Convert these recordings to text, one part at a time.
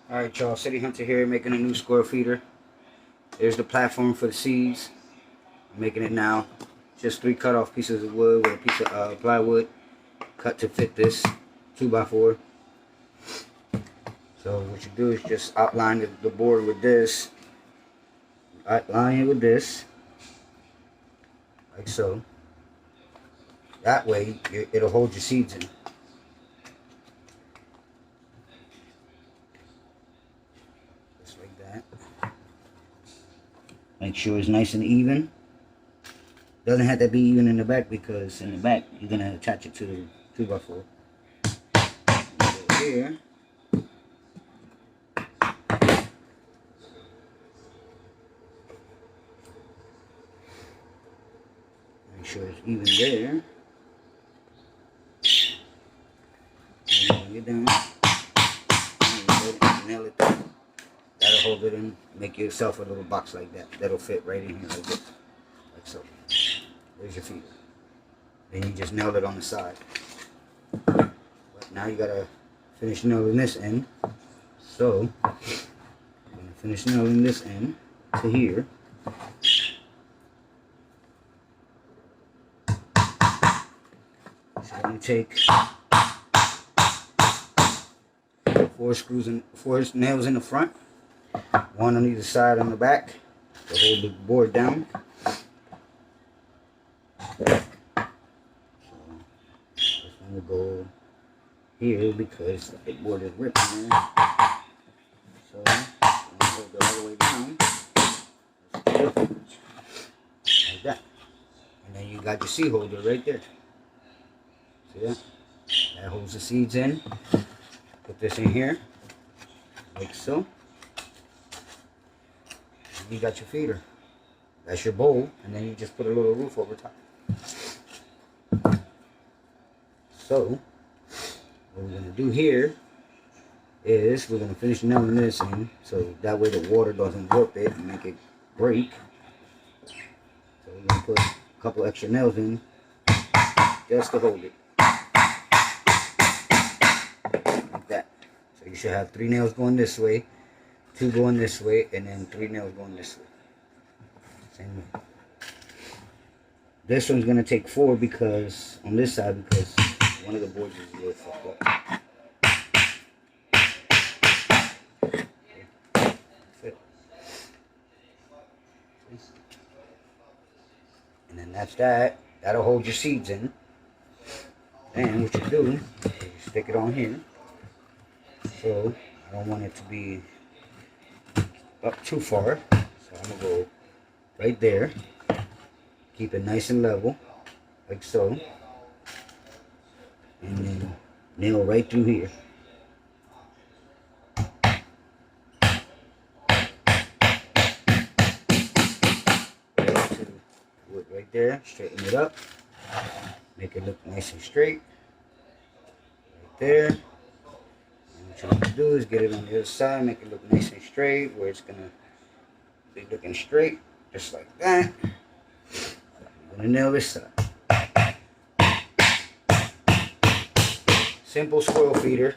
Alright y'all, City Hunter here making a new squirrel feeder. There's the platform for the seeds. I'm making it now. Just 3 cut off pieces of wood with a piece of plywood cut to fit this 2x4. So what you do is just outline the board with this. Outline it with this. Like so. That way it'll hold your seeds in. Just like that. Make sure it's nice and even. Doesn't have to be even in the back because in the back you're gonna attach it to the 2x4. Over here. Make sure it's even there. And get down. Nail it down. That'll hold it in. Make yourself a little box like that. That'll fit right in here like this. Like so. There's your feeder. Then you just nail it on the side. But now you gotta finish nailing this end. So I'm gonna finish nailing this end to here. So I'm gonna take 4 nails in the front, 1 on either side on the back to hold the board down. So this one will go here because the board is ripping there. So I'm gonna hold it all the way down. Like that. And then you got your seed holder right there. See that? That holds the seeds in. Put this in here, like so. And you got your feeder. That's your bowl, and then you just put a little roof over top. So, what we're gonna do here is we're gonna finish nailing this in, so that way the water doesn't warp it and make it break. So we're gonna put a couple extra nails in just to hold it. Like that. So you should have 3 nails going this way, 2 going this way, and then 3 nails going this way. Same way. This one's gonna take 4 because on this side because one of the boards is a little fucked up. Fit. And then that's that. That'll hold your seeds in. And what you do is you stick it on here. So I don't want it to be up too far. So I'm gonna go right there. Keep it nice and level, like so. And then nail right through here. Wood right there. Straighten it up. Make it look nice and straight. Right there. And what you want to do is get it on the other side. Make it look nice and straight where it's going to be looking straight. Just like that. I'm going to nail this side. Simple squirrel feeder,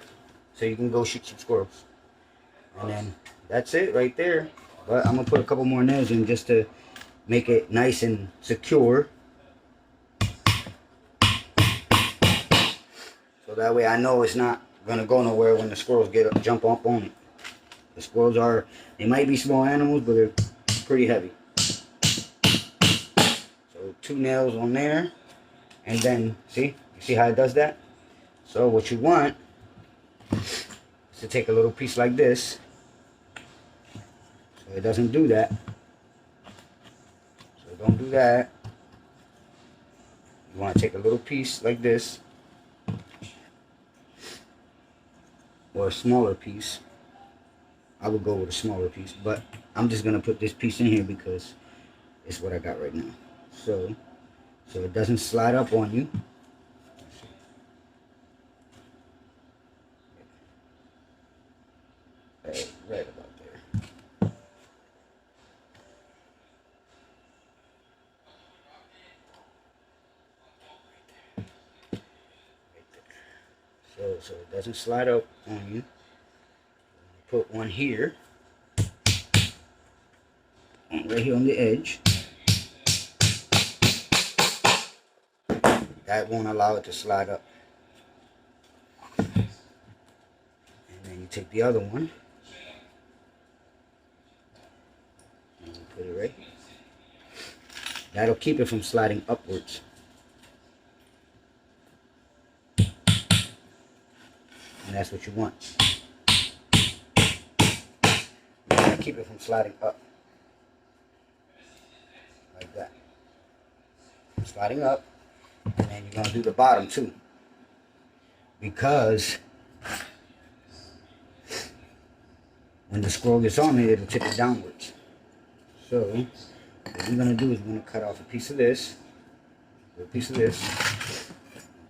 so you can go shoot some squirrels. And then that's it right there. But I'm gonna put a couple more nails in just to make it nice and secure. So that way I know it's not gonna go nowhere when the squirrels jump up on it. The squirrels they might be small animals, but they're pretty heavy. So 2 nails on there, and then you see how it does that? So what you want is to take a little piece like this, so it doesn't do that. So don't do that. You want to take a little piece like this, or a smaller piece. I would go with a smaller piece, but I'm just gonna put this piece in here because it's what I got right now. So it doesn't slide up on you. Right about there. So it doesn't slide up on you. put one here, right here on the edge. That won't allow it to slide up. And then you take the other one and you put it right here. That'll keep it from sliding upwards. And that's what you want. You want to keep it from sliding up. Like that. Sliding up. And then you're going to do the bottom too. Because when the squirrel gets on it, it'll tip it downwards. So what we're going to do is we're going to cut off a piece of this. A piece of this.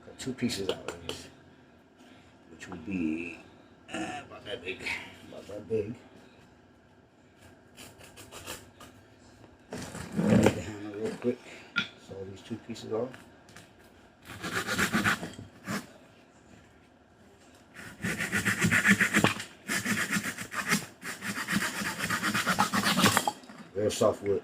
Cut two pieces out of this. Which would be about that big. About that big. Get the hammer real quick. So these two pieces off. Real soft wood.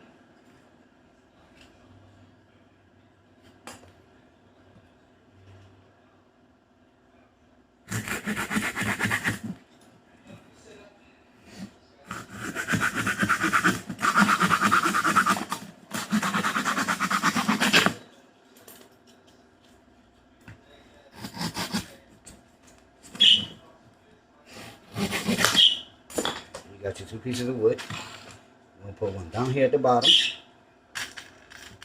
Got your two pieces of wood. I'm going to put one down here at the bottom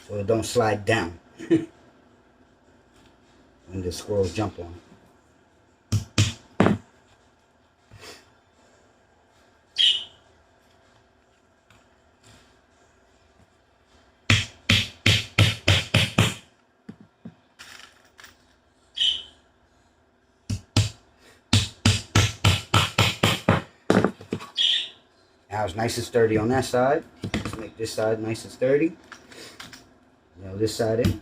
so it don't slide down when the squirrels jump on it. Now it's nice and sturdy on that side. Let's make this side nice and sturdy. Nail this side in.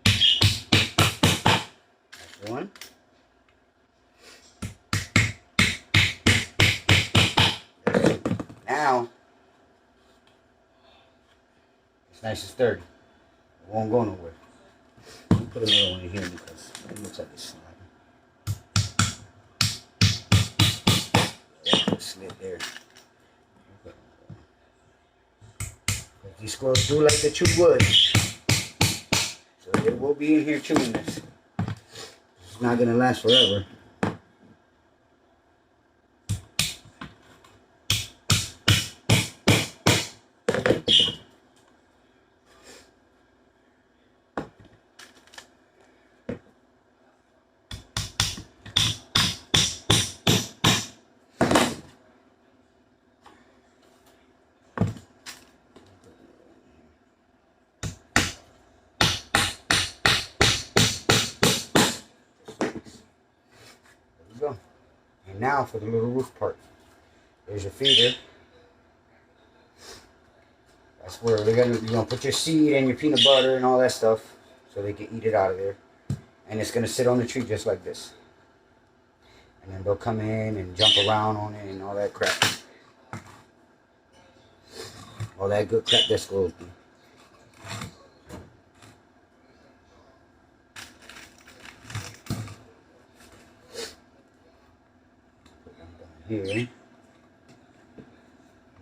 That's one. That's two. Now it's nice and sturdy. It won't go nowhere. Let me put another one in here because it looks like it's sliding. Slid there. These squirrels do like to chew wood, so they will be in here chewing this. It's not gonna last forever. Go. And now for the little roof part. There's your feeder. That's where you're gonna put your seed and your peanut butter and all that stuff so they can eat it out of there. And it's gonna sit on the tree just like this. And then they'll come in and jump around on it and all that crap. All that good crap that squirrels do. Here. I'm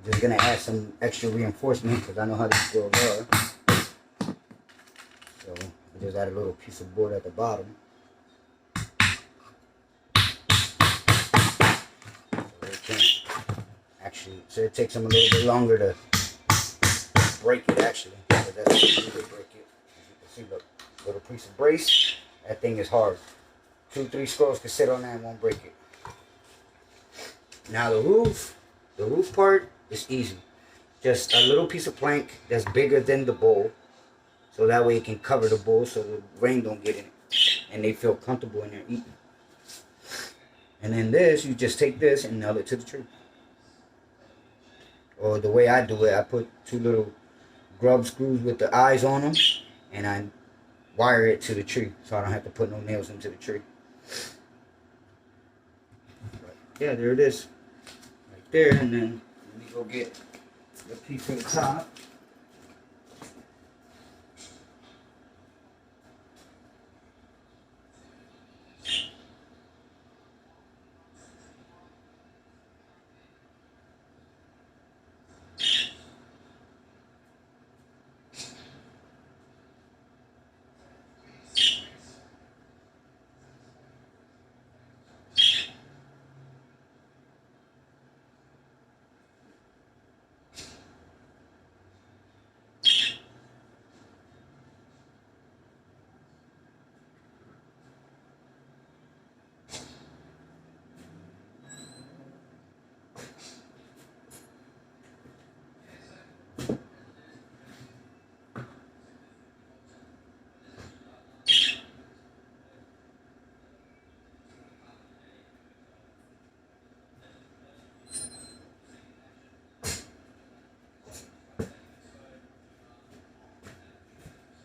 just gonna add some extra reinforcement because I know how these squirrels are. So I just add a little piece of board at the bottom. So it takes them a little bit longer to break it actually. But that's what they break it. As you can see, look, little piece of brace. That thing is hard. 2-3 squirrels can sit on that and won't break it. Now the roof part is easy. Just a little piece of plank that's bigger than the bowl. So that way it can cover the bowl so the rain don't get in it. And they feel comfortable in there eating. And then this, you just take this and nail it to the tree. Or the way I do it, I put 2 little grub screws with the eyes on them. And I wire it to the tree. So I don't have to put no nails into the tree. yeah, there it is. Right there. And then let me go get the piece from the top.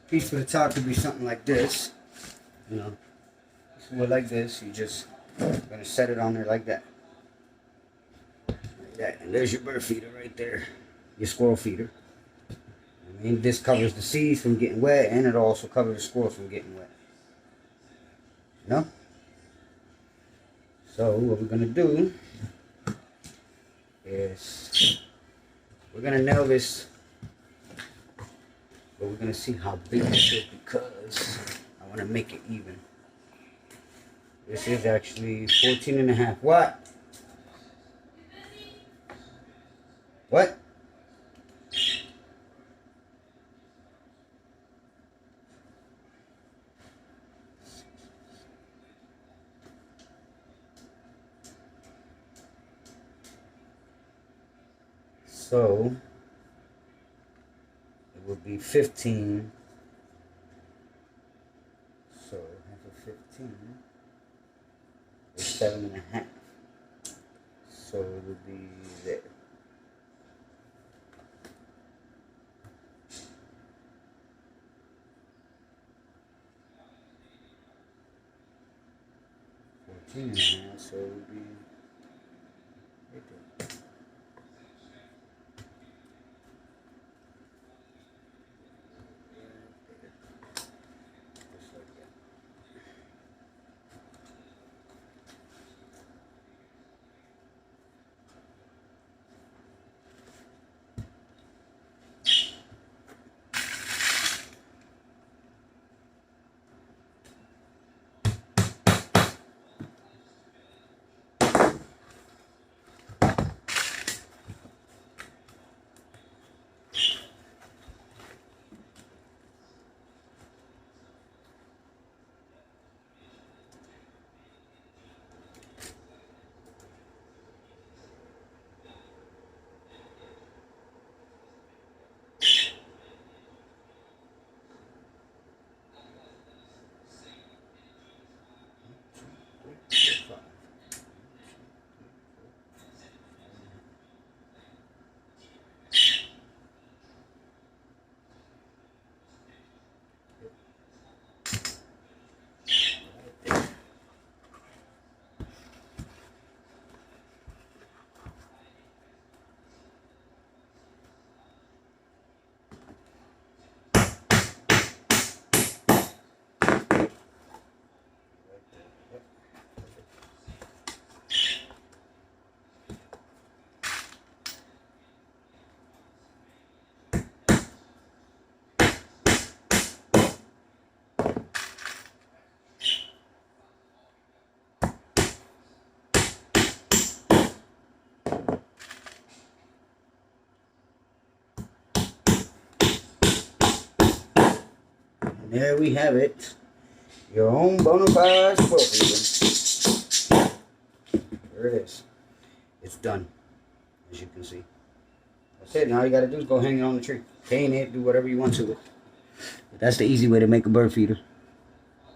Piece for the top could be something like this. You know, like this. You just gonna set it on there like that. Like that. And there's your bird feeder right there. Your squirrel feeder. I mean, this covers the seeds from getting wet, and it also covers the squirrels from getting wet. You know? So what we're gonna do is we're gonna nail this, but we're gonna see how big it is because I want to make it even. This is actually 14.5. What? What? So it would be 15. So half of 15 is 7.5. So it would be there. So it would be right there. Just like that. And there we have it. Your own bona fide squirrel feeder. There it is. It's done, as you can see. That's it. Now all you got to do is go hang it on the tree. Paint it, do whatever you want to it. But that's the easy way to make a bird feeder.